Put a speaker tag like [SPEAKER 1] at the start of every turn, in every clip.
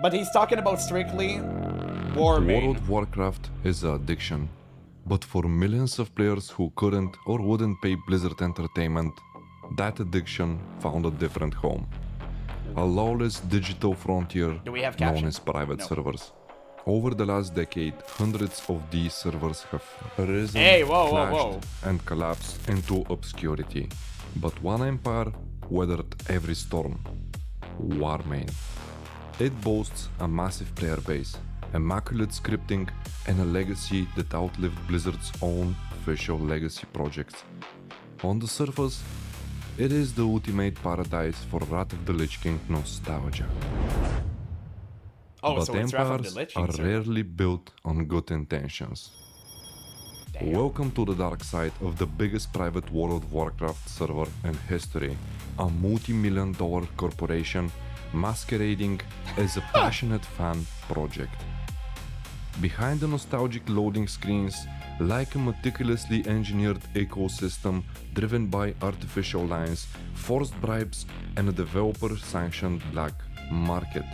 [SPEAKER 1] But he's talking about strictly
[SPEAKER 2] World
[SPEAKER 1] Warmane.
[SPEAKER 2] of Warcraft is an addiction, but for millions of players who couldn't or wouldn't pay Blizzard Entertainment, that addiction found a different home. A lawless digital frontier
[SPEAKER 1] Do we have
[SPEAKER 2] known
[SPEAKER 1] caption?
[SPEAKER 2] as private
[SPEAKER 1] No.
[SPEAKER 2] servers. Over the last decade, hundreds of these servers have risen,
[SPEAKER 1] Hey, whoa, whoa,
[SPEAKER 2] clashed,
[SPEAKER 1] whoa.
[SPEAKER 2] and collapsed into obscurity. But one empire weathered every storm: Warmane. It boasts a massive player base, immaculate scripting, and a legacy that outlived Blizzard's own official legacy projects. On the surface, it is the ultimate paradise for Wrath of the Lich King nostalgia.
[SPEAKER 1] Oh,
[SPEAKER 2] But
[SPEAKER 1] so it's Wrath of the
[SPEAKER 2] empires
[SPEAKER 1] Lich
[SPEAKER 2] are
[SPEAKER 1] King, sir.
[SPEAKER 2] rarely built on good intentions.
[SPEAKER 1] Damn.
[SPEAKER 2] Welcome to the dark side of the biggest private World of Warcraft server in history, a multi-million-dollar corporation masquerading as a passionate fan project. Behind the nostalgic loading screens, like a meticulously engineered ecosystem driven by artificial lines, forced bribes, and a developer-sanctioned black market,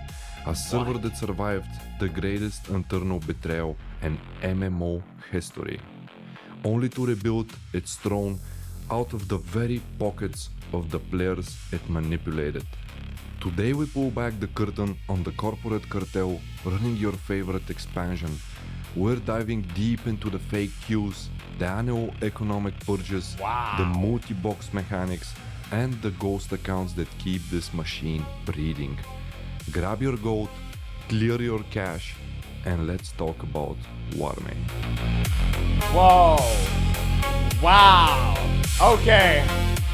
[SPEAKER 2] a server that survived the greatest internal betrayal in MMO history, only to rebuild its throne out of the very pockets of the players it manipulated. Today we pull back the curtain on the corporate cartel running your favorite expansion. We're diving deep into the fake queues, the annual economic purges, the multi-box mechanics, and the ghost accounts that keep this machine breathing. Grab your gold, clear your cache, and let's talk about Warmane.
[SPEAKER 1] Whoa. Wow. Okay.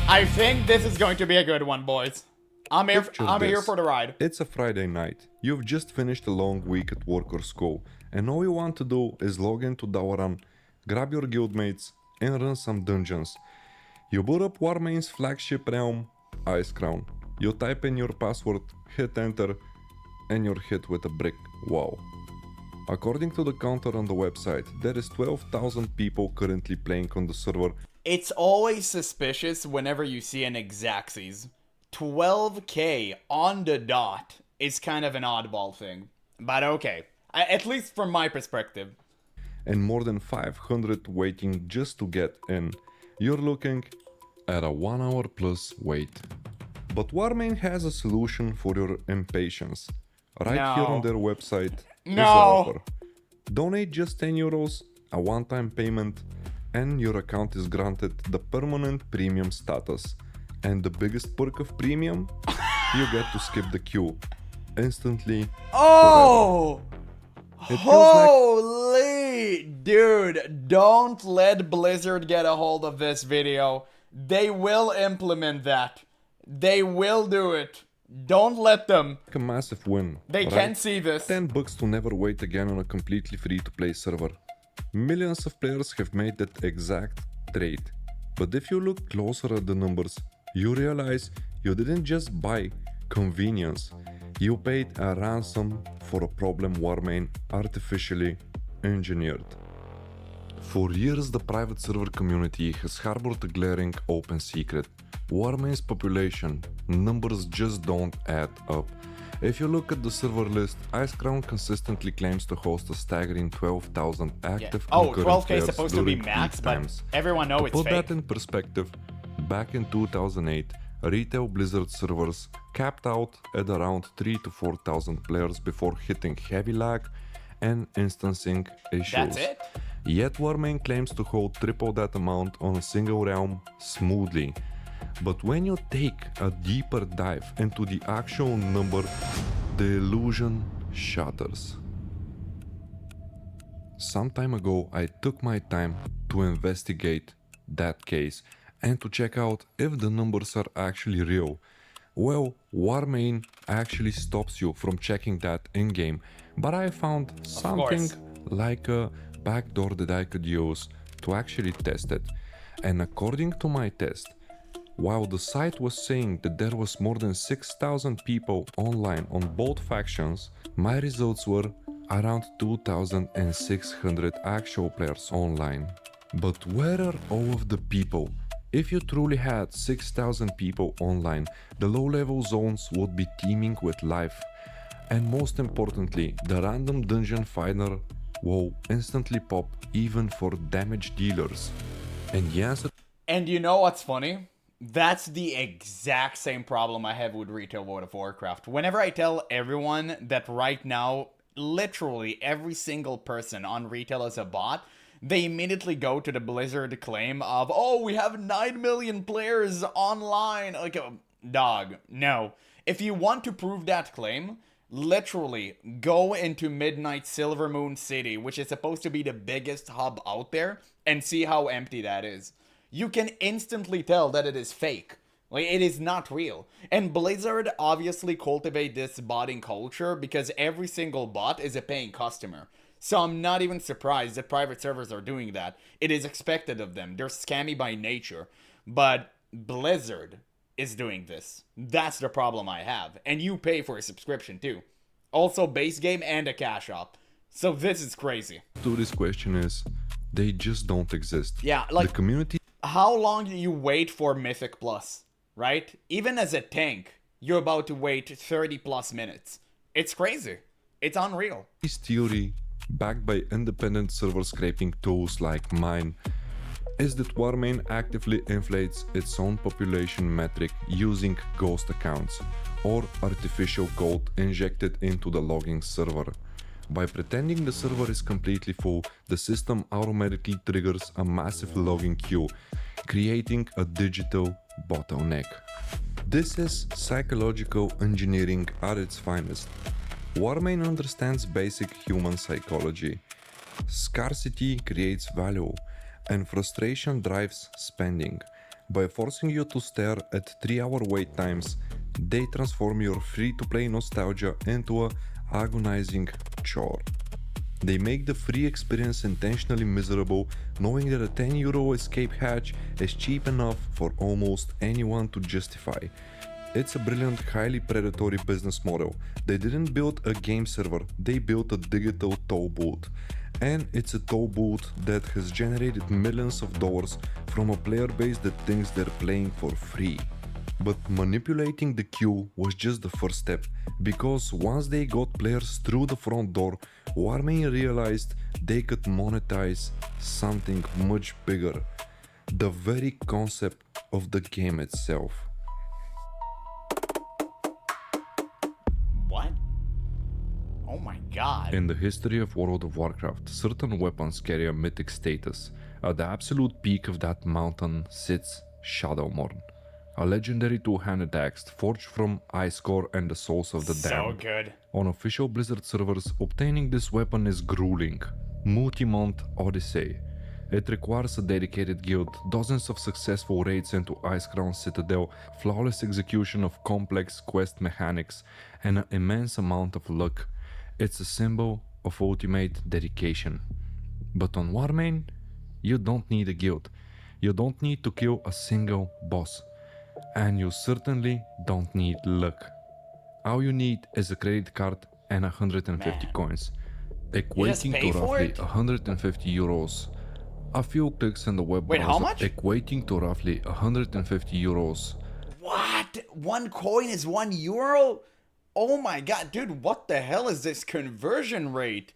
[SPEAKER 1] I think this is going to be a good one, boys. I'm here
[SPEAKER 2] Picture
[SPEAKER 1] for the ride.
[SPEAKER 2] It's a Friday night. You've just finished a long week at work or school, and all you want to do is log into Dalaran, grab your guildmates, and run some dungeons. You boot up Warmane's flagship realm, Icecrown. You type in your password, hit enter, and you're hit with a brick wall. According to the counter on the website, there is 12,000 people currently playing on the server.
[SPEAKER 1] It's always suspicious whenever you see an Exacxes. 12k on the dot is kind of an oddball thing. But okay. At least from my perspective.
[SPEAKER 2] And more than 500 waiting just to get in. You're looking at a 1 hour plus wait. But Warmane has a solution for your impatience. Right here on their website is the offer. Donate just 10 euros, a one-time payment, and your account is granted the permanent premium status. And the biggest perk of premium? You get to skip the queue instantly.
[SPEAKER 1] Oh!
[SPEAKER 2] It feels like
[SPEAKER 1] Holy dude, don't let Blizzard get a hold of this video. They will implement that. They will do it. Don't let them.
[SPEAKER 2] a massive win.
[SPEAKER 1] They
[SPEAKER 2] right?
[SPEAKER 1] can't see this.
[SPEAKER 2] $10 to never wait again on a completely free-to-play server. Millions of players have made that exact trade. But if you look closer at the numbers, you realize you didn't just buy convenience. You paid a ransom for a problem Warmane artificially engineered. For years, the private server community has harbored a glaring open secret. Warmane's population numbers just don't add up. If you look at the server list, Icecrown consistently claims to host a staggering 12,000 active
[SPEAKER 1] Oh,
[SPEAKER 2] concurrent
[SPEAKER 1] 12k is
[SPEAKER 2] players
[SPEAKER 1] supposed to be
[SPEAKER 2] during
[SPEAKER 1] max,
[SPEAKER 2] peak
[SPEAKER 1] but
[SPEAKER 2] times.
[SPEAKER 1] everyone knows
[SPEAKER 2] To
[SPEAKER 1] it's
[SPEAKER 2] put
[SPEAKER 1] fake.
[SPEAKER 2] that in perspective, back in 2008, retail Blizzard servers capped out at around 3 to 4,000 players before hitting heavy lag and instancing issues.
[SPEAKER 1] That's it?
[SPEAKER 2] Yet Warmane claims to hold triple that amount on a single realm smoothly. But when you take a deeper dive into the actual number, the illusion shatters. Some time ago, I took my time to investigate that case and to check out if the numbers are actually real. Well, Warmane actually stops you from checking that in-game, but I found something like a backdoor that I could use to actually test it. And according to my test, while the site was saying that there was more than 6,000 people online on both factions, my results were around 2,600 actual players online. But where are all of the people? If you truly had 6,000 people online, the low-level zones would be teeming with life. And most importantly, the random dungeon finder will instantly pop even for damage dealers. And the answer.
[SPEAKER 1] And you know what's funny? That's the exact same problem I have with retail World of Warcraft. Whenever I tell everyone that right now, literally every single person on retail is a bot, they immediately go to the Blizzard claim of, oh, we have 9 million players online. Like, dog, no. If you want to prove that claim, literally go into Midnight Silvermoon City, which is supposed to be the biggest hub out there, and see how empty that is. You can instantly tell that it is fake. Like, it is not real. And Blizzard obviously cultivate this botting culture because every single bot is a paying customer. So I'm not even surprised that private servers are doing that. It is expected of them. They're scammy by nature. But Blizzard is doing this. That's the problem I have. And you pay for a subscription too. Also base game and a cash op. So this is crazy.
[SPEAKER 2] To this question is, they just don't exist.
[SPEAKER 1] Yeah, like,
[SPEAKER 2] the community.
[SPEAKER 1] How long do you wait for Mythic Plus, right? Even as a tank, you're about to wait 30 plus minutes. It's crazy. It's unreal.
[SPEAKER 2] This theory, backed by independent server scraping tools like mine, is that Warmane actively inflates its own population metric using ghost accounts or artificial gold injected into the logging server. By pretending the server is completely full, the system automatically triggers a massive logging queue, creating a digital bottleneck. This is psychological engineering at its finest. Warmane understands basic human psychology. Scarcity creates value, and frustration drives spending. By forcing you to stare at 3-hour wait times, they transform your free-to-play nostalgia into a agonizing chore. They make the free experience intentionally miserable, knowing that a €10 escape hatch is cheap enough for almost anyone to justify. It's a brilliant, highly predatory business model. They didn't build a game server, they built a digital toll booth. And it's a toll booth that has generated millions of dollars from a player base that thinks they're playing for free. But manipulating the queue was just the first step, because once they got players through the front door, Warmane realized they could monetize something much bigger, the very concept of the game itself.
[SPEAKER 1] What? Oh my god.
[SPEAKER 2] In the history of World of Warcraft, certain weapons carry a mythic status. At the absolute peak of that mountain sits Shadowmourne, a legendary two-handed axe forged from ice core and the souls of the damned.
[SPEAKER 1] So good.
[SPEAKER 2] On official Blizzard servers, obtaining this weapon is grueling. Multi-month odyssey. It requires a dedicated guild, dozens of successful raids into Icecrown Citadel, flawless execution of complex quest mechanics, and an immense amount of luck. It's a symbol of ultimate dedication. But on Warmane, you don't need a guild. You don't need to kill a single boss. And you certainly don't need luck. All you need is a credit card and 150 coins, equating to roughly €150. A few clicks in the web
[SPEAKER 1] Wait,
[SPEAKER 2] browser,
[SPEAKER 1] how much?
[SPEAKER 2] equating to roughly €150.
[SPEAKER 1] What? 1 coin is €1? Oh my god, dude, what the hell is this conversion rate?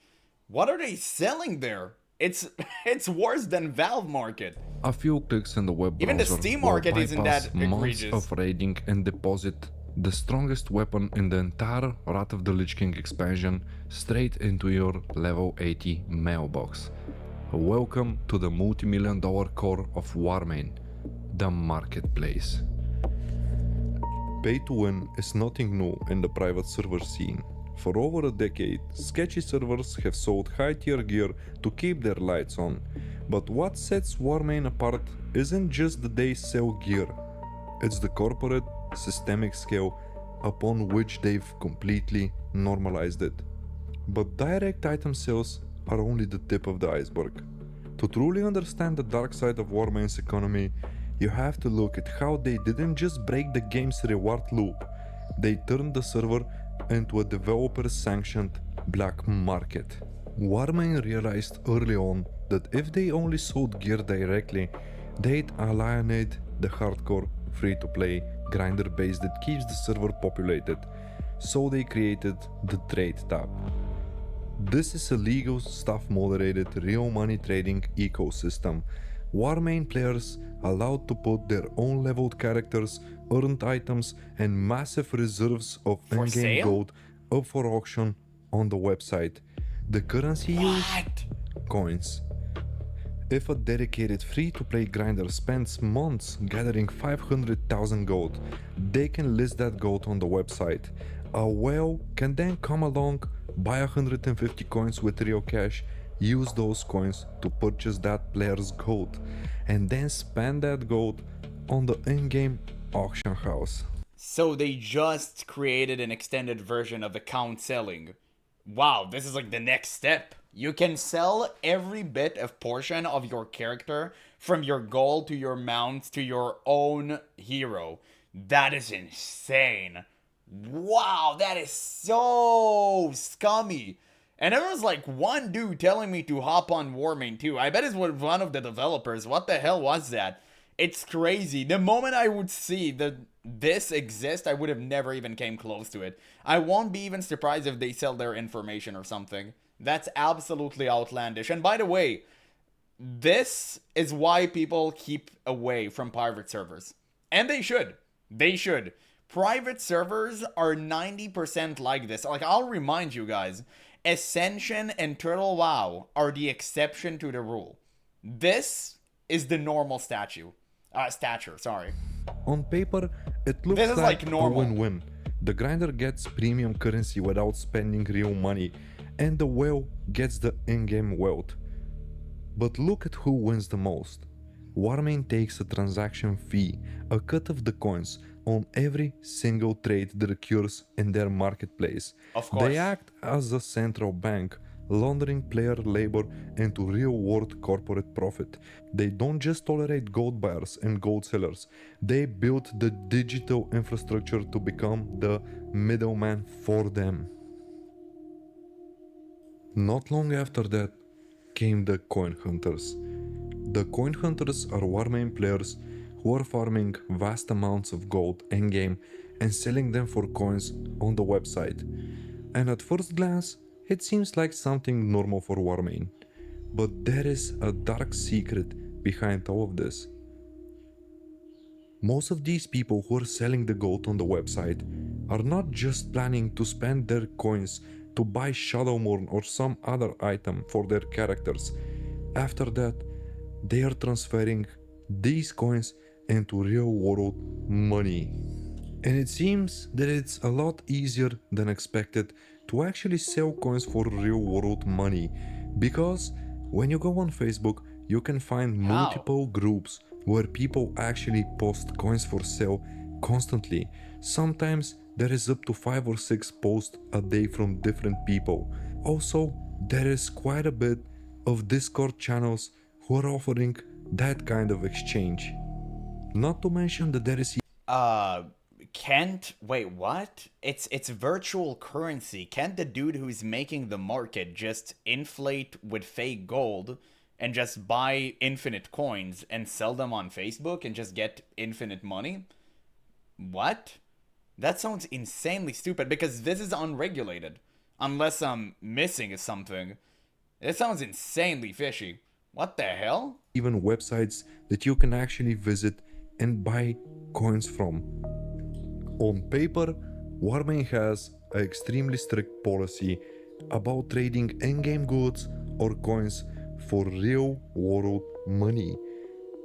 [SPEAKER 1] What are they selling there? It's worse than Valve Market.
[SPEAKER 2] A few clicks in the web browser
[SPEAKER 1] Even the Steam
[SPEAKER 2] will
[SPEAKER 1] Market isn't
[SPEAKER 2] bypass
[SPEAKER 1] that
[SPEAKER 2] months
[SPEAKER 1] egregious.
[SPEAKER 2] of raiding and deposit the strongest weapon in the entire Wrath of the Lich King expansion straight into your level 80 mailbox. Welcome to the multi-million-dollar core of Warmane, the marketplace. Pay to win is nothing new in the private server scene. For over a decade, sketchy servers have sold high-tier gear to keep their lights on. But what sets Warmane apart isn't just that they sell gear. It's the corporate, systemic scale upon which they've completely normalized it. But direct item sales are only the tip of the iceberg. To truly understand the dark side of Warmane's economy, you have to look at how they didn't just break the game's reward loop, they turned the server into a developer-sanctioned black market. Warmane realized early on that if they only sold gear directly, they'd alienate the hardcore free-to-play grinder base that keeps the server populated. so they created the Trade tab. This is a legal, staff-moderated, real money trading ecosystem. Warmane players allowed to put their own leveled characters, earned items, and massive reserves of
[SPEAKER 1] For
[SPEAKER 2] in-game
[SPEAKER 1] sale?
[SPEAKER 2] gold up for auction on the website. The currency used?
[SPEAKER 1] What?
[SPEAKER 2] Coins. If a dedicated free-to-play grinder spends months gathering 500,000 gold, they can list that gold on the website. A whale can then come along, buy 150 coins with real cash, use those coins to purchase that player's gold, and then spend that gold on the in-game auction house.
[SPEAKER 1] So they just created an extended version of account selling. Wow, this is like the next step. You can sell every bit of portion of your character, from your gold to your mounts to your own hero. That is insane. Wow, that is so scummy. And there was like one dude telling me to hop on Warmane too. I bet it's one of the developers. What the hell was that? It's crazy. The moment I would see that this exists, I would have never even came close to it. I won't be even surprised if they sell their information or something. That's absolutely outlandish. And by the way, this is why people keep away from private servers. And they should. They should. Private servers are 90% like this. Like, I'll remind you guys, Ascension and Turtle WoW are the exception to the rule. This is the normal stature, sorry.
[SPEAKER 2] On paper, it looks
[SPEAKER 1] This is like
[SPEAKER 2] a
[SPEAKER 1] normal.
[SPEAKER 2] win-win. The grinder gets premium currency without spending real money, and the whale gets the in-game wealth. But look at who wins the most. Warmane takes a transaction fee, a cut of the coins, on every single trade that occurs in their marketplace.
[SPEAKER 1] Of course.
[SPEAKER 2] They act as a central bank, laundering player labor into real-world corporate profit. They don't just tolerate gold buyers and gold sellers, they built the digital infrastructure to become the middleman for them. Not long after that came the coin hunters. The coin hunters are Warmane players who are farming vast amounts of gold in-game and selling them for coins on the website. And at first glance, it seems like something normal for Warmane. But there is a dark secret behind all of this. Most of these people who are selling the gold on the website are not just planning to spend their coins to buy Shadowmourne or some other item for their characters. After that, they are transferring these coins into real-world money. And it seems that it's a lot easier than expected to actually sell coins for real-world money, because when you go on Facebook, you can find multiple groups where people actually post coins for sale constantly. Sometimes there is up to 5 or 6 posts a day from different people. Also, there is quite a bit of Discord channels who are offering that kind of exchange. Not to mention that there is
[SPEAKER 1] Wait, what? It's virtual currency. Can't the dude who's making the market just inflate with fake gold and just buy infinite coins and sell them on Facebook and just get infinite money? What? That sounds insanely stupid, because this is unregulated. Unless I'm missing something. It sounds insanely fishy. What the hell?
[SPEAKER 2] even websites that you can actually visit and buy coins from. On paper, Warmane has an extremely strict policy about trading in-game goods or coins for real-world money.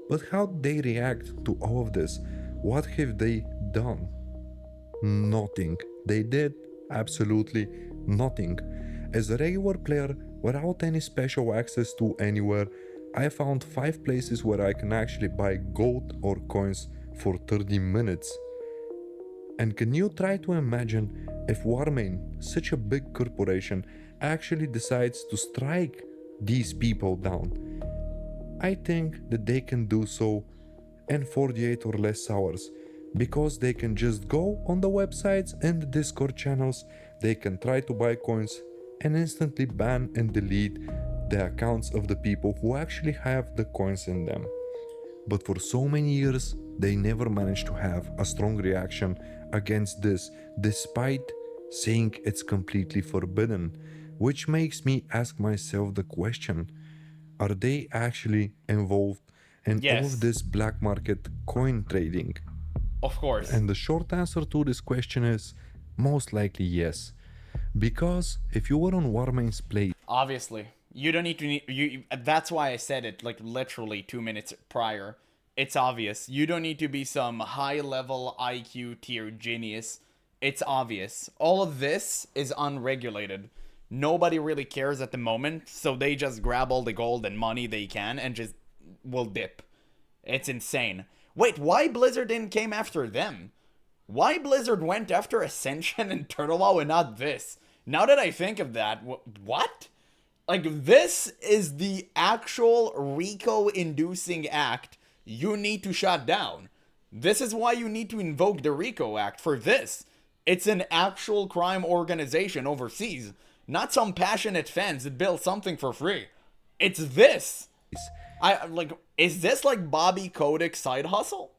[SPEAKER 2] But how they react to all of this? What have they done? Nothing. They did absolutely nothing. As a regular player, without any special access to anywhere, I found 5 places where I can actually buy gold or coins for 30 minutes. And can you try to imagine if Warmane, such a big corporation, actually decides to strike these people down? I think that they can do so in 48 or less hours, because they can just go on the websites and the Discord channels, they can try to buy coins and instantly ban and delete the accounts of the people who actually have the coins in them. But for so many years, they never managed to have a strong reaction against this, despite saying it's completely forbidden, which makes me ask myself the question, are they actually involved in all of
[SPEAKER 1] Yes,
[SPEAKER 2] this black market coin trading?
[SPEAKER 1] of course.
[SPEAKER 2] And the short answer to this question is most likely yes. Because if you were on Warmane's place,
[SPEAKER 1] Obviously, you don't need to that's why I said it like literally 2 minutes prior. It's obvious. You don't need to be some high level IQ tier genius. It's obvious. All of this is unregulated. Nobody really cares at the moment, so they just grab all the gold and money they can and just will dip. It's insane. Wait, why Blizzard didn't came after them? Why Blizzard went after Ascension and Turtle WoW and not this? Now that I think of that, what? Like, this is the actual RICO inducing act you need to shut down. This is why you need to invoke the RICO Act for this. It's an actual crime organization overseas, not some passionate fans that build something for free. It's this. Is this like Bobby Kodak's side hustle?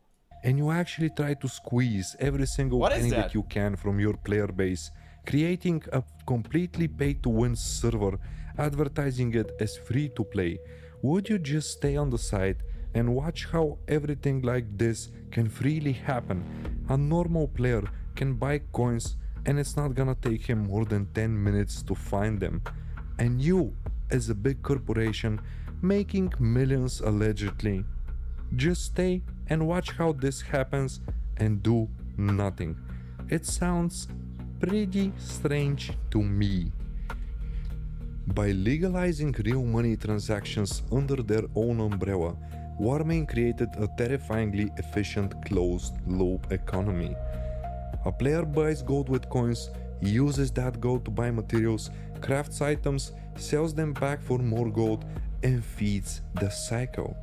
[SPEAKER 2] and you actually try to squeeze every single
[SPEAKER 1] What is
[SPEAKER 2] penny
[SPEAKER 1] that?
[SPEAKER 2] that you can from your player base, creating a completely pay to win server, advertising it as free to play, would you just stay on the side and watch how everything like this can freely happen? A normal player can buy coins and it's not gonna take him more than 10 minutes to find them. And you, as a big corporation, making millions allegedly, just stay and watch how this happens and do nothing. It sounds pretty strange to me. By legalizing real money transactions under their own umbrella, Warmane created a terrifyingly efficient closed loop economy. A player buys gold with coins, uses that gold to buy materials, crafts items, sells them back for more gold, and feeds the cycle.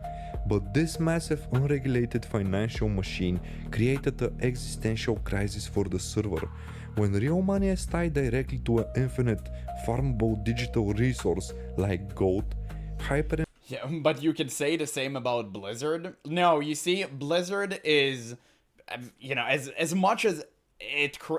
[SPEAKER 2] But this massive unregulated financial machine created an existential crisis for the server. When real money is tied directly to an infinite farmable digital resource like gold, hyper.
[SPEAKER 1] Yeah, but you can say the same about Blizzard. No, you see, Blizzard is, as much as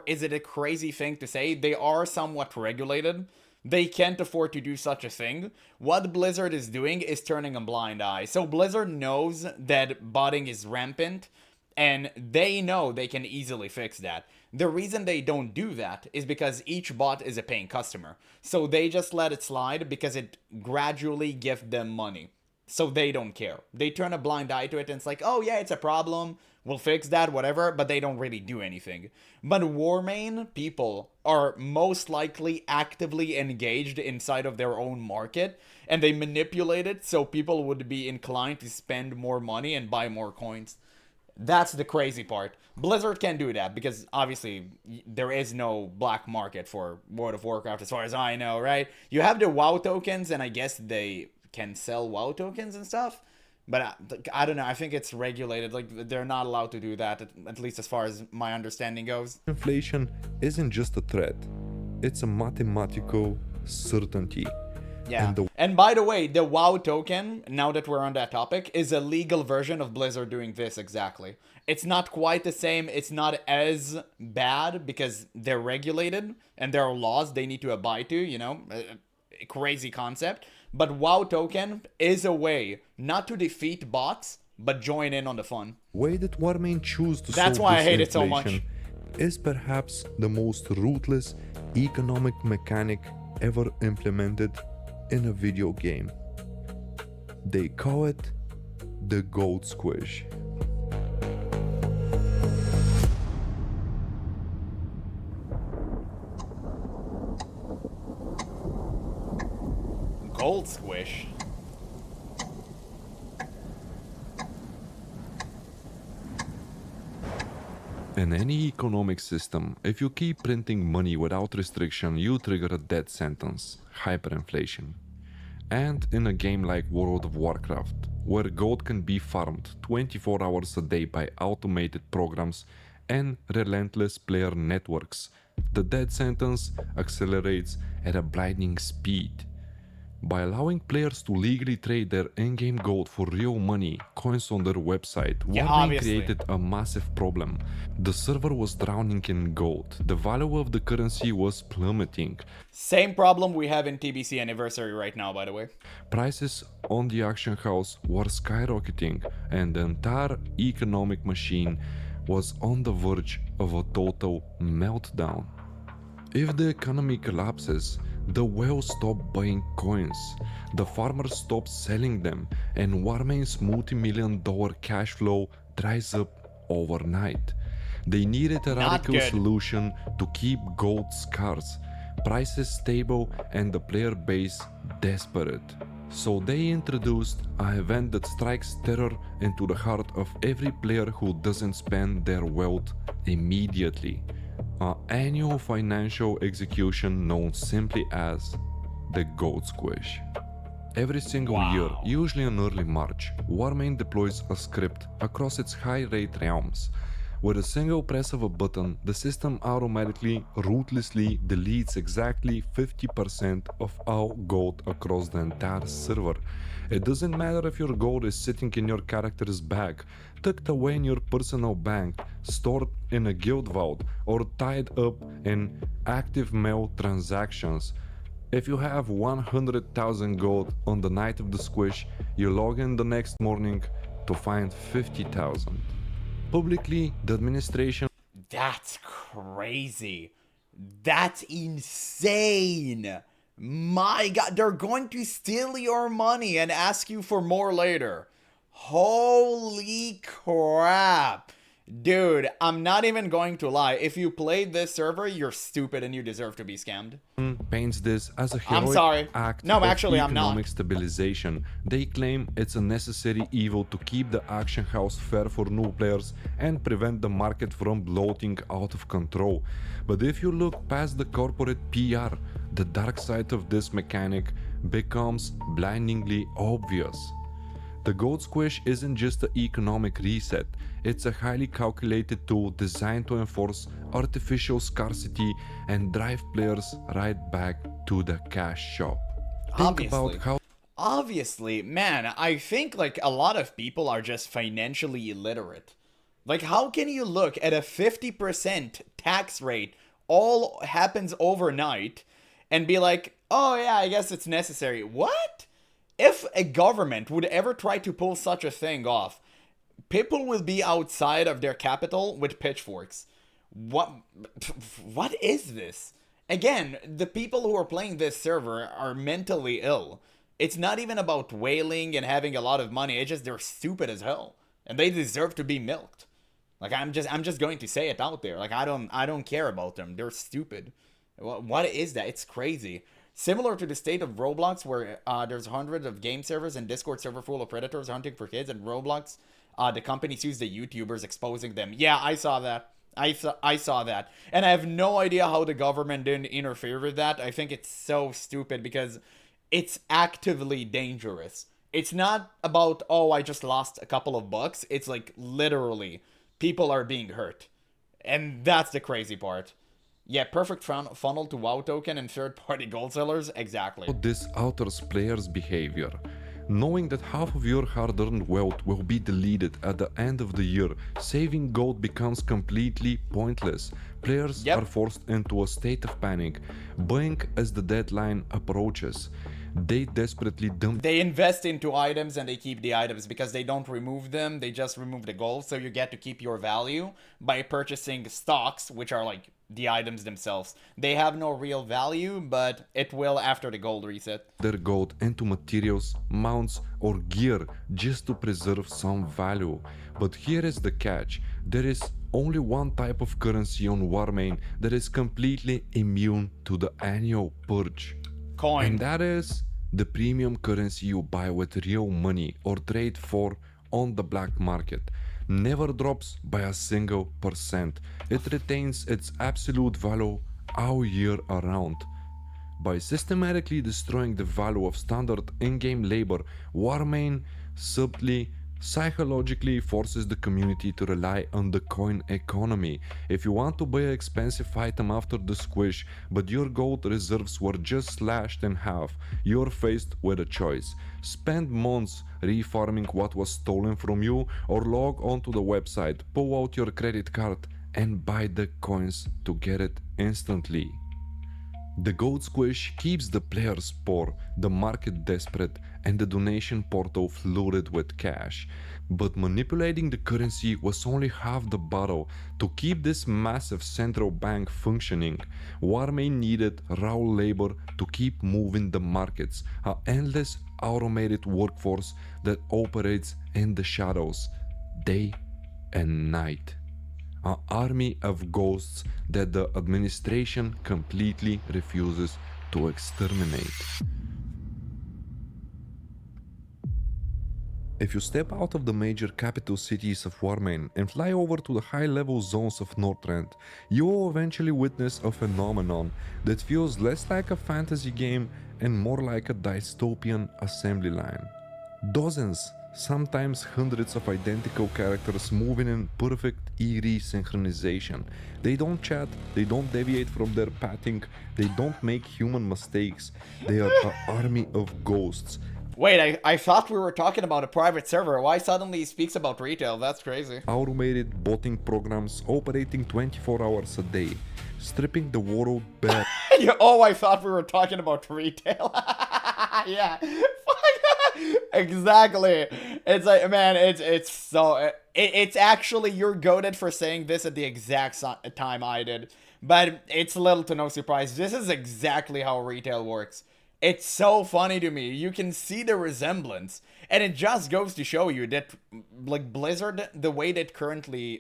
[SPEAKER 1] is it a crazy thing to say, they are somewhat regulated. They can't afford to do such a thing. What Blizzard is doing is turning a blind eye. So Blizzard knows that botting is rampant, and they know they can easily fix that. The reason they don't do that is because each bot is a paying customer. So they just let it slide because it gradually gives them money. So they don't care. They turn a blind eye to it and it's like, oh yeah, it's a problem. We'll fix that, whatever, but they don't really do anything. But Warmane people are most likely actively engaged inside of their own market, and they manipulate it so people would be inclined to spend more money and buy more coins. That's the crazy part. Blizzard can't do that because obviously there is no black market for World of Warcraft as far as I know, right? You have the WoW tokens, and I guess they can sell WoW tokens and stuff. But I don't know. I think it's regulated. Like, they're not allowed to do that, at least as far as my understanding goes.
[SPEAKER 2] Inflation isn't just a threat, it's a mathematical certainty.
[SPEAKER 1] Yeah. And by the way, the WoW token, now that we're on that topic, is a legal version of Blizzard doing this exactly. It's not quite the same. It's not as bad because they're regulated and there are laws they need to abide to, a crazy concept. But WoW token is a way not to defeat bots, but join in on the fun.
[SPEAKER 2] Way that Warmane choose to
[SPEAKER 1] That's
[SPEAKER 2] solve
[SPEAKER 1] why I
[SPEAKER 2] this
[SPEAKER 1] hate it so much.
[SPEAKER 2] inflation is perhaps the most ruthless economic mechanic ever implemented in a video game. They call it the gold squish.
[SPEAKER 1] Gold squish?
[SPEAKER 2] In any economic system, if you keep printing money without restriction, you trigger a death sentence, hyperinflation. And in a game like World of Warcraft, where gold can be farmed 24 hours a day by automated programs and relentless player networks, the death sentence accelerates at a blinding speed. By allowing players to legally trade their in-game gold for real money, coins on their website,
[SPEAKER 1] Yeah,
[SPEAKER 2] Warmane
[SPEAKER 1] obviously.
[SPEAKER 2] created a massive problem. The server was drowning in gold. The value of the currency was plummeting.
[SPEAKER 1] Same problem we have in TBC Anniversary right now, by the way.
[SPEAKER 2] Prices on the auction house were skyrocketing, and the entire economic machine was on the verge of a total meltdown. If the economy collapses, the whales stop buying coins, the farmers stop selling them, and Warmane's multi-million-dollar cash flow dries up overnight. They needed a
[SPEAKER 1] Not
[SPEAKER 2] radical
[SPEAKER 1] good.
[SPEAKER 2] solution to keep gold scarce, prices stable, and the player base desperate. So they introduced an event that strikes terror into the heart of every player who doesn't spend their wealth immediately. An annual financial execution known simply as the Gold Squish. Every single year,
[SPEAKER 1] Wow.
[SPEAKER 2] usually in early March, Warmane deploys a script across its high-rate realms. With a single press of a button, the system automatically, ruthlessly deletes exactly 50% of all gold across the entire server. It doesn't matter if your gold is sitting in your character's bag, tucked away in your personal bank, stored in a guild vault, or tied up in active mail transactions. If you have 100,000 gold on the night of the squish, you log in the next morning to find 50,000. Publicly, the administration
[SPEAKER 1] That's crazy. That's insane. My god, they're going to steal your money and ask you for more later. Holy crap. Dude, I'm not even going to lie. If you played this server, you're stupid and you deserve to be scammed.
[SPEAKER 2] paints this as a
[SPEAKER 1] I'm
[SPEAKER 2] heroic
[SPEAKER 1] sorry.
[SPEAKER 2] act
[SPEAKER 1] No,
[SPEAKER 2] of
[SPEAKER 1] actually, I'm not.
[SPEAKER 2] economic stabilization. They claim it's a necessary evil to keep the auction house fair for new players and prevent the market from bloating out of control. But if you look past the corporate PR, the dark side of this mechanic becomes blindingly obvious. The Gold Squish isn't just an economic reset, it's a highly calculated tool designed to enforce artificial scarcity and drive players right back to the cash shop. Think about how
[SPEAKER 1] Obviously, man, I think like a lot of people are just financially illiterate. Like, how can you look at a 50% tax rate, all happens overnight, and be like, oh yeah, I guess it's necessary? What? If a government would ever try to pull such a thing off, people will be outside of their capital with pitchforks. What is this? Again, the people who are playing this server are mentally ill. It's not even about whaling and having a lot of money. It's just they're stupid as hell, and they deserve to be milked. Like I'm just going to say it out there. Like I don't care about them. They're stupid. What is that? It's crazy. Similar to the state of Roblox, where there's hundreds of game servers and Discord server full of predators hunting for kids, and Roblox, the company sues the YouTubers, exposing them. Yeah, I saw that. I saw that, and I have no idea how the government didn't interfere with that. I think it's so stupid because it's actively dangerous. It's not about, oh, I just lost a couple of bucks. It's like literally people are being hurt, and that's the crazy part. Yeah, perfect funnel to WoW token and third-party gold sellers, exactly.
[SPEAKER 2] this alters players' behavior. Knowing that half of your hard-earned wealth will be deleted at the end of the year, saving gold becomes completely pointless. Players
[SPEAKER 1] Yep.
[SPEAKER 2] are forced into a state of panic, buying as the deadline approaches. They desperately dump
[SPEAKER 1] They invest into items and they keep the items because they don't remove them, they just remove the gold, so you get to keep your value by purchasing stocks, which are like the items themselves. They have no real value, but it will after the gold reset.
[SPEAKER 2] their gold into materials, mounts, or gear just to preserve some value. But here is the catch: there is only one type of currency on Warmane that is completely immune to the annual purge.
[SPEAKER 1] Coin.
[SPEAKER 2] And that is the premium currency you buy with real money or trade for on the black market. Never drops by a single percent. It retains its absolute value all year around. By systematically destroying the value of standard in-game labor, Warmane subtly psychologically forces the community to rely on the coin economy. If you want to buy an expensive item after the squish, but your gold reserves were just slashed in half, you're faced with a choice. Spend months refarming what was stolen from you, or log onto the website, pull out your credit card, and buy the coins to get it instantly. The gold squish keeps the players poor, the market desperate, and the donation portal flooded with cash. But manipulating the currency was only half the battle. To keep this massive central bank functioning, Warmane needed raw labor to keep moving the markets, an endless automated workforce that operates in the shadows, day and night. An army of ghosts that the administration completely refuses to exterminate. If you step out of the major capital cities of Warmane and fly over to the high-level zones of Northrend, you will eventually witness a phenomenon that feels less like a fantasy game and more like a dystopian assembly line. Dozens, sometimes hundreds of identical characters moving in perfect eerie synchronization. They don't chat, they don't deviate from their pathing, they don't make human mistakes. They are an army of ghosts.
[SPEAKER 1] Wait, I thought we were talking about a private server. Why suddenly he speaks about retail? That's crazy.
[SPEAKER 2] Automated botting programs operating 24 hours a day, stripping the world bare.
[SPEAKER 1] Oh, I thought we were talking about retail. Yeah. Exactly. It's like, man, it's so... It's actually, you're goated for saying this at the exact time I did. But it's little to no surprise. This is exactly how retail works. It's so funny to me. You can see the resemblance. And it just goes to show you that, like, Blizzard, the way that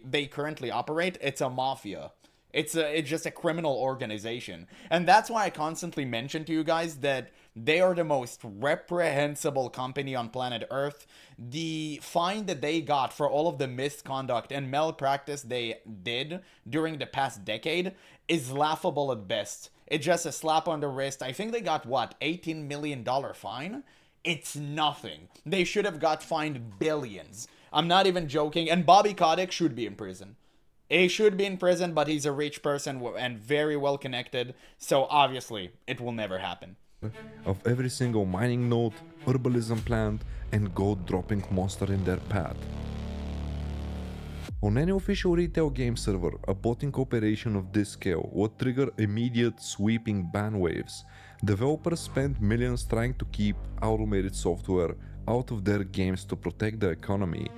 [SPEAKER 1] they currently operate, it's a mafia. It's just a criminal organization. And that's why I constantly mention to you guys that they are the most reprehensible company on planet Earth. The fine that they got for all of the misconduct and malpractice they did during the past decade is laughable at best. It's just a slap on the wrist. I think they got, what, $18 million fine? It's nothing. They should have got fined billions. I'm not even joking. And Bobby Kotick should be in prison. He should be in prison, but he's a rich person and very well connected, so obviously it will never happen.
[SPEAKER 2] Of every single mining node, herbalism plant, and gold dropping monster in their path. On any official retail game server, a botting operation of this scale would trigger immediate sweeping ban waves. Developers spend millions trying to keep automated software out of their games to protect the economy.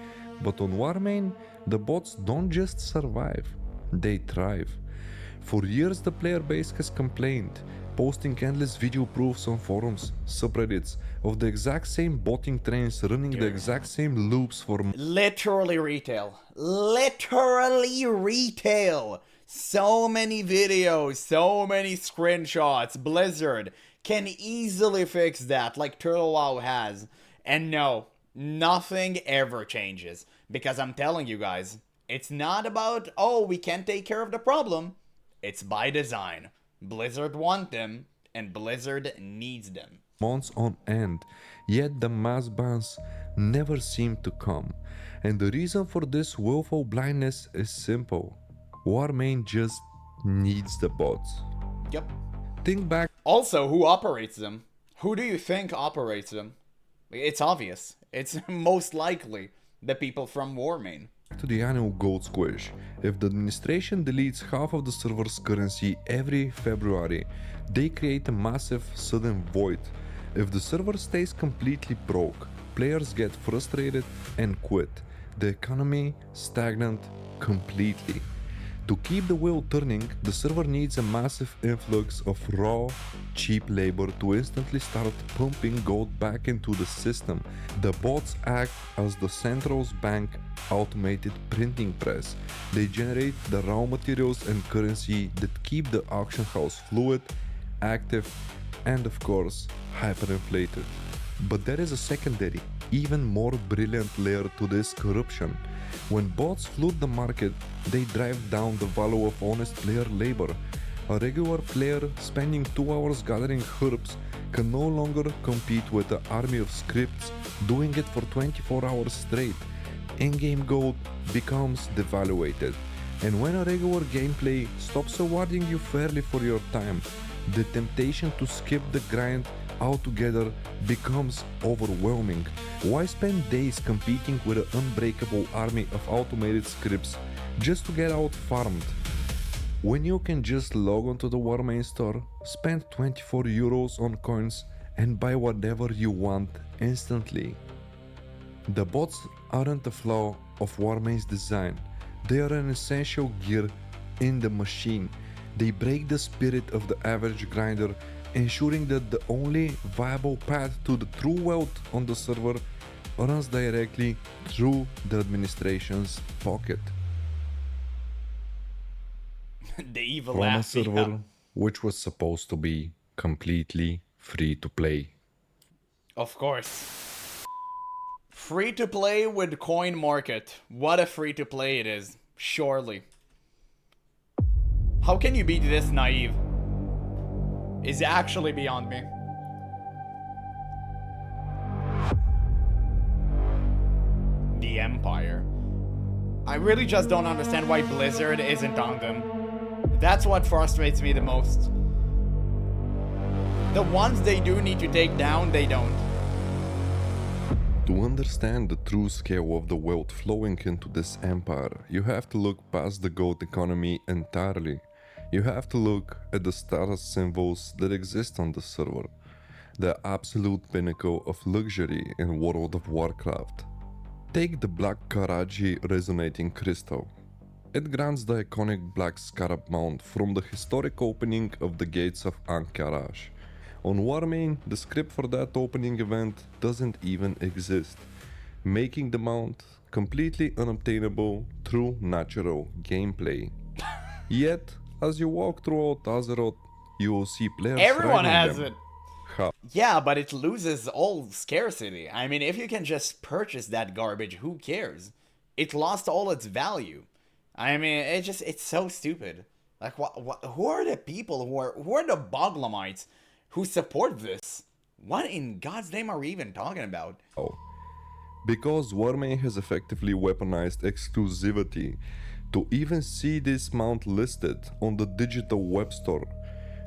[SPEAKER 2] But on Warmane, the bots don't just survive, they thrive. For years the player base has complained, posting endless video proofs on forums, subreddits, of the exact same botting trains running the exact same loops for
[SPEAKER 1] literally retail. Literally retail. So many videos, so many screenshots. Blizzard can easily fix that like Turtle WoW has. And no, nothing ever changes. Because I'm telling you guys, it's not about, oh, we can't take care of the problem. It's by design. Blizzard want them, and Blizzard needs them.
[SPEAKER 2] Months on end, yet the mass bans never seem to come. And the reason for this willful blindness is simple. Warmane just needs the bots.
[SPEAKER 1] Yep.
[SPEAKER 2] Think back.
[SPEAKER 1] Also, who operates them? Who do you think operates them? It's obvious. It's most likely the people from Warmane.
[SPEAKER 2] To the annual gold squish. If the administration deletes half of the server's currency every February, they create a massive sudden void. If the server stays completely broke, players get frustrated and quit. The economy stagnant completely. To keep the wheel turning, the server needs a massive influx of raw, cheap labor to instantly start pumping gold back into the system. The bots act as the central bank automated printing press. They generate the raw materials and currency that keep the auction house fluid, active, and of course, hyperinflated. But there is a secondary, even more brilliant layer to this corruption. When bots flood the market, they drive down the value of honest player labor. A regular player spending 2 hours gathering herbs can no longer compete with an army of scripts doing it for 24 hours straight. in-game gold becomes devaluated. And when a regular gameplay stops rewarding you fairly for your time, the temptation to skip the grind altogether becomes overwhelming. Why spend days competing with an unbreakable army of automated scripts just to get out farmed? When you can just log onto the Warmane store, spend 24 euros on coins and buy whatever you want instantly. The bots aren't a flaw of Warmane's design, they are an essential gear in the machine. They break the spirit of the average grinder, ensuring that the only viable path to the true wealth on the server runs directly through the administration's pocket.
[SPEAKER 1] The evil
[SPEAKER 2] From a
[SPEAKER 1] laugh.
[SPEAKER 2] server which was supposed to be completely free to play.
[SPEAKER 1] Of course. Free to play with coin market. What a free to play it is. Surely. How can you be this naive? Is actually beyond me. The Empire. I really just don't understand why Blizzard isn't on them. That's what frustrates me the most. The ones they do need to take down, they don't.
[SPEAKER 2] To understand the true scale of the wealth flowing into this empire, you have to look past the gold economy entirely. You have to look at the status symbols that exist on the server, the absolute pinnacle of luxury in World of Warcraft. Take the Black Karaji Resonating Crystal. It grants the iconic Black Scarab mount from the historic opening of the Gates of Ankh-Karash. On Warmane, the script for that opening event doesn't even exist, making the mount completely unobtainable through natural gameplay. Yet, as you walk throughout Azeroth, you will see players
[SPEAKER 1] Everyone
[SPEAKER 2] riding
[SPEAKER 1] has
[SPEAKER 2] them.
[SPEAKER 1] it. Yeah, but it loses all scarcity. I mean, if you can just purchase that garbage, who cares? It lost all its value. I mean, it's so stupid. Like, who are the people who are the Boglamites who support this? What in God's name are we even talking about?
[SPEAKER 2] Because Warmane has effectively weaponized exclusivity. To even see this mount listed on the digital web store,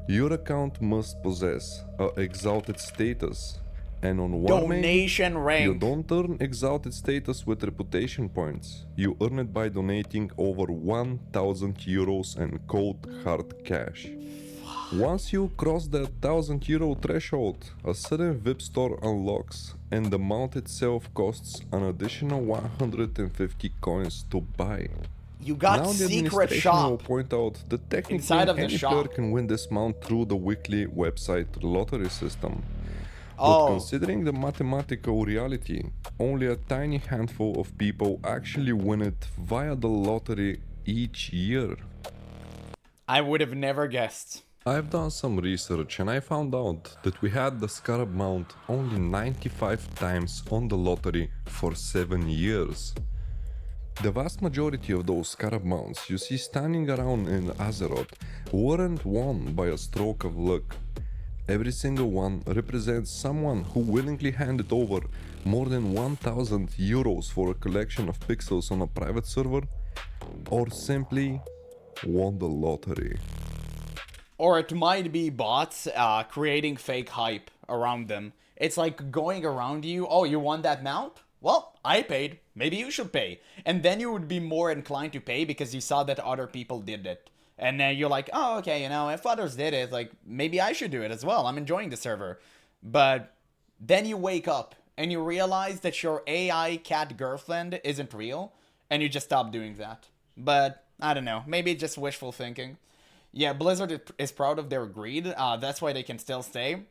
[SPEAKER 2] your account must possess an exalted status. And on Warmane,
[SPEAKER 1] Donation rank.
[SPEAKER 2] you don't earn exalted status with reputation points. You earn it by donating over 1,000 euros in cold hard cash. Once you cross that 1,000 euro threshold, a sudden VIP store unlocks, and the mount itself costs an additional 150 coins to buy.
[SPEAKER 1] You got
[SPEAKER 2] Now the
[SPEAKER 1] secret
[SPEAKER 2] administration will
[SPEAKER 1] shop
[SPEAKER 2] point out that technically
[SPEAKER 1] inside of the
[SPEAKER 2] any player
[SPEAKER 1] shop.
[SPEAKER 2] can win this mount through the weekly website lottery system. But
[SPEAKER 1] Oh,
[SPEAKER 2] considering the mathematical reality, only a tiny handful of people actually win it via the lottery each year.
[SPEAKER 1] I would have never guessed.
[SPEAKER 2] I've done some research and I found out that we had the Scarab mount only 95 times on the lottery for 7 years. The vast majority of those Scarab mounts you see standing around in Azeroth weren't won by a stroke of luck. Every single one represents someone who willingly handed over more than 1,000 euros for a collection of pixels on a private server, or simply won the lottery.
[SPEAKER 1] Or it might be bots creating fake hype around them. It's like going around you, oh, you won that mount? Well, I paid. Maybe you should pay. And then you would be more inclined to pay because you saw that other people did it. And then you're like, oh, okay, if others did it, like, maybe I should do it as well. I'm enjoying the server. But then you wake up and you realize that your AI cat girlfriend isn't real. And you just stop doing that. But, I don't know. Maybe it's just wishful thinking. Yeah, Blizzard is proud of their greed. That's why they can still stay.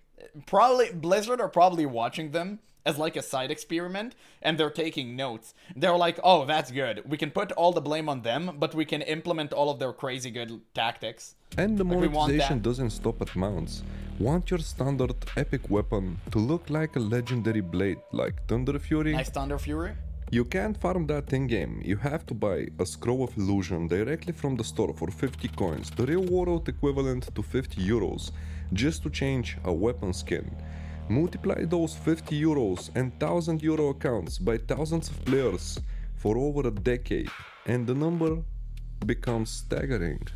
[SPEAKER 1] Blizzard are probably watching them as like a side experiment, and they're taking notes. They're like, oh, that's good. We can put all the blame on them, but we can implement all of their crazy good tactics.
[SPEAKER 2] And the
[SPEAKER 1] Like, we want
[SPEAKER 2] monetization
[SPEAKER 1] that.
[SPEAKER 2] doesn't stop at mounts. Want your standard epic weapon to look like a legendary blade like Thunder Fury?
[SPEAKER 1] Nice Thunder Fury.
[SPEAKER 2] You can't farm that in-game, you have to buy a Scroll of Illusion directly from the store for 50 coins, the real world equivalent to 50 euros, just to change a weapon skin. Multiply those 50 euros and 1000 euro accounts by thousands of players, for over a decade, and the number becomes staggering.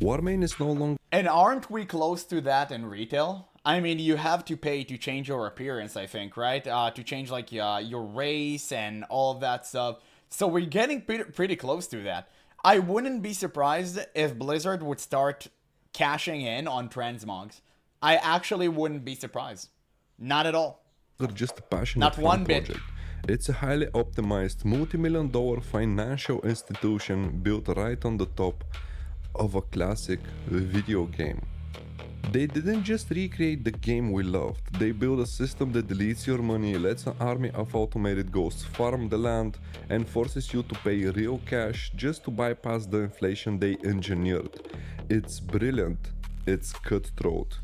[SPEAKER 2] Warmane is no longer
[SPEAKER 1] And aren't we close to that in retail? I mean, you have to pay to change your appearance, I think, right? To change like your race and all of that stuff. So we're getting pretty close to that. I wouldn't be surprised if Blizzard would start cashing in on transmogs. I actually wouldn't be surprised. Not at all.
[SPEAKER 2] just a passionate
[SPEAKER 1] Not
[SPEAKER 2] fun
[SPEAKER 1] one bit.
[SPEAKER 2] project. It's a highly optimized multi-million-dollar financial institution built right on the top of a classic video game. They didn't just recreate the game we loved, they built a system that deletes your money, lets an army of automated ghosts farm the land, and forces you to pay real cash just to bypass the inflation they engineered. It's brilliant, it's cutthroat.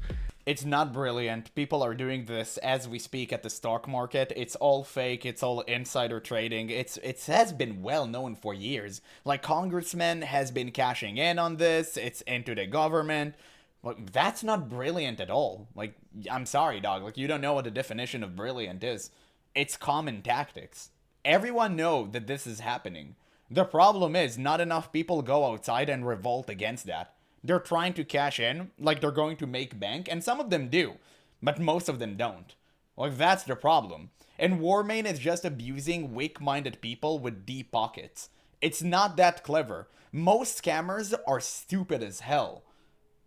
[SPEAKER 1] It's not brilliant. People are doing this as we speak at the stock market. It's all fake. It's all insider trading. It has been well known for years. Like congressmen has been cashing in on this. It's into the government. Like that's not brilliant at all. Like I'm sorry, dog. Like you don't know what the definition of brilliant is. It's common tactics. Everyone know that this is happening. The problem is not enough people go outside and revolt against that. They're trying to cash in, like they're going to make bank, and some of them do, but most of them don't. Like, that's the problem. And Warmane is just abusing weak-minded people with deep pockets. It's not that clever. Most scammers are stupid as hell.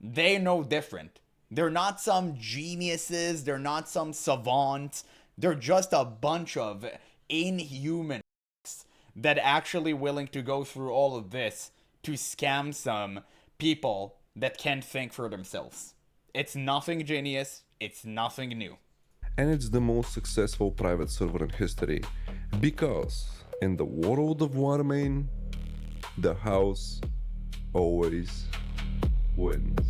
[SPEAKER 1] They know different. They're not some geniuses, they're not some savants, they're just a bunch of inhuman that actually willing to go through all of this to scam some people that can't think for themselves. It's nothing genius, it's nothing new.
[SPEAKER 2] And it's the most successful private server in history because in the world of Warmane, the house always wins.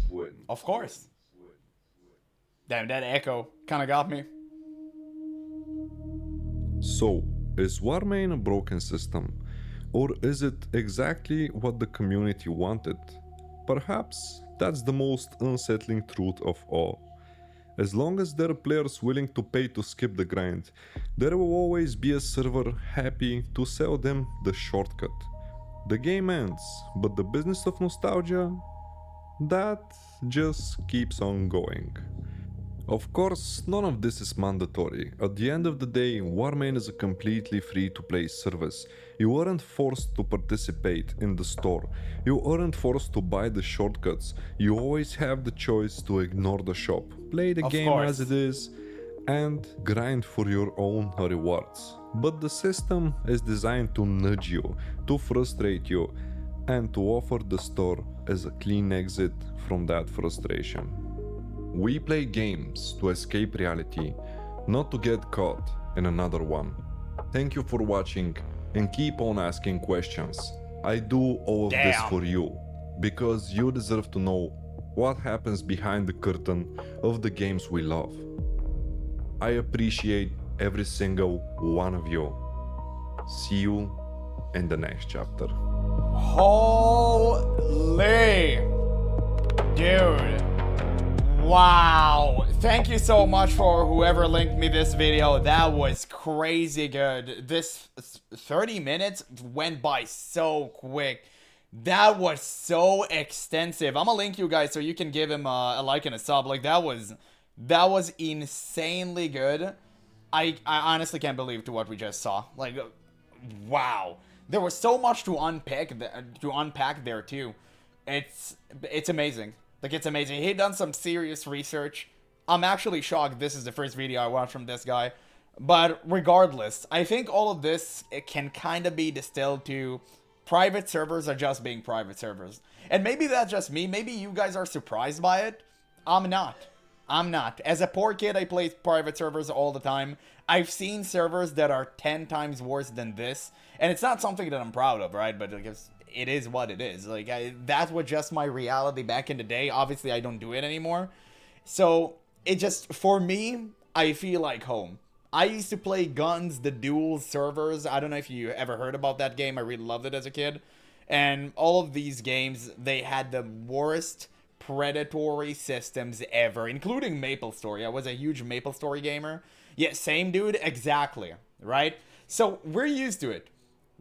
[SPEAKER 1] Of course. Damn, that echo kind of got me.
[SPEAKER 2] So, is Warmane a broken system? Or is it exactly what the community wanted? Perhaps that's the most unsettling truth of all. As long as there are players willing to pay to skip the grind, there will always be a server happy to sell them the shortcut. The game ends, but the business of nostalgia, that just keeps on going. Of course, none of this is mandatory. At the end of the day, Warmane is a completely free-to-play service. You aren't forced to participate in the store. You aren't forced to buy the shortcuts. You always have the choice to ignore the shop, play the game as it is, and grind for your own rewards. But the system is designed to nudge you, to frustrate you, and to offer the store as a clean exit from that frustration. We play games to escape reality, not to get caught in another one. Thank you for watching and keep on asking questions. I do all of this for you, because you deserve to know what happens behind the curtain of the games we love. I appreciate every single one of you. See you in the next chapter.
[SPEAKER 1] Holy dude. Wow. Thank you so much for whoever linked me this video. That was crazy good. This 30 minutes went by so quick. That was so extensive. I'm gonna link you guys so you can give him a like and a sub. Like that was insanely good. I honestly can't believe to what we just saw. Like wow. There was so much to unpack there too. It's amazing. Like, it's amazing. He done some serious research. I'm actually shocked this is the first video I watched from this guy. But regardless, I think all of this, it can kind of be distilled to private servers are just being private servers. And maybe that's just me. Maybe you guys are surprised by it. I'm not. As a poor kid, I play private servers all the time. I've seen servers that are 10 times worse than this. And it's not something that I'm proud of, right? But it is what it is. Like, that was just my reality back in the day. Obviously, I don't do it anymore. So, it just, for me, I feel like home. I used to play Guns, the Duel servers. I don't know if you ever heard about that game. I really loved it as a kid. And all of these games, they had the worst predatory systems ever, including MapleStory. I was a huge MapleStory gamer. Yeah, same dude, exactly, right? So, we're used to it.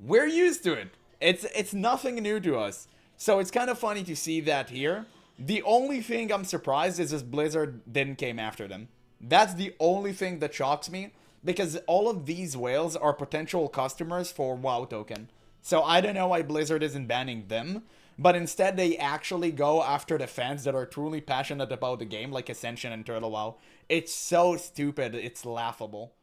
[SPEAKER 1] We're used to it. It's nothing new to us. So it's kind of funny to see that here. The only thing I'm surprised is this Blizzard didn't came after them. That's the only thing that shocks me, because all of these whales are potential customers for WoW token. So I don't know why Blizzard isn't banning them, but instead they actually go after the fans that are truly passionate about the game, like Ascension and Turtle WoW. It's so stupid, it's laughable.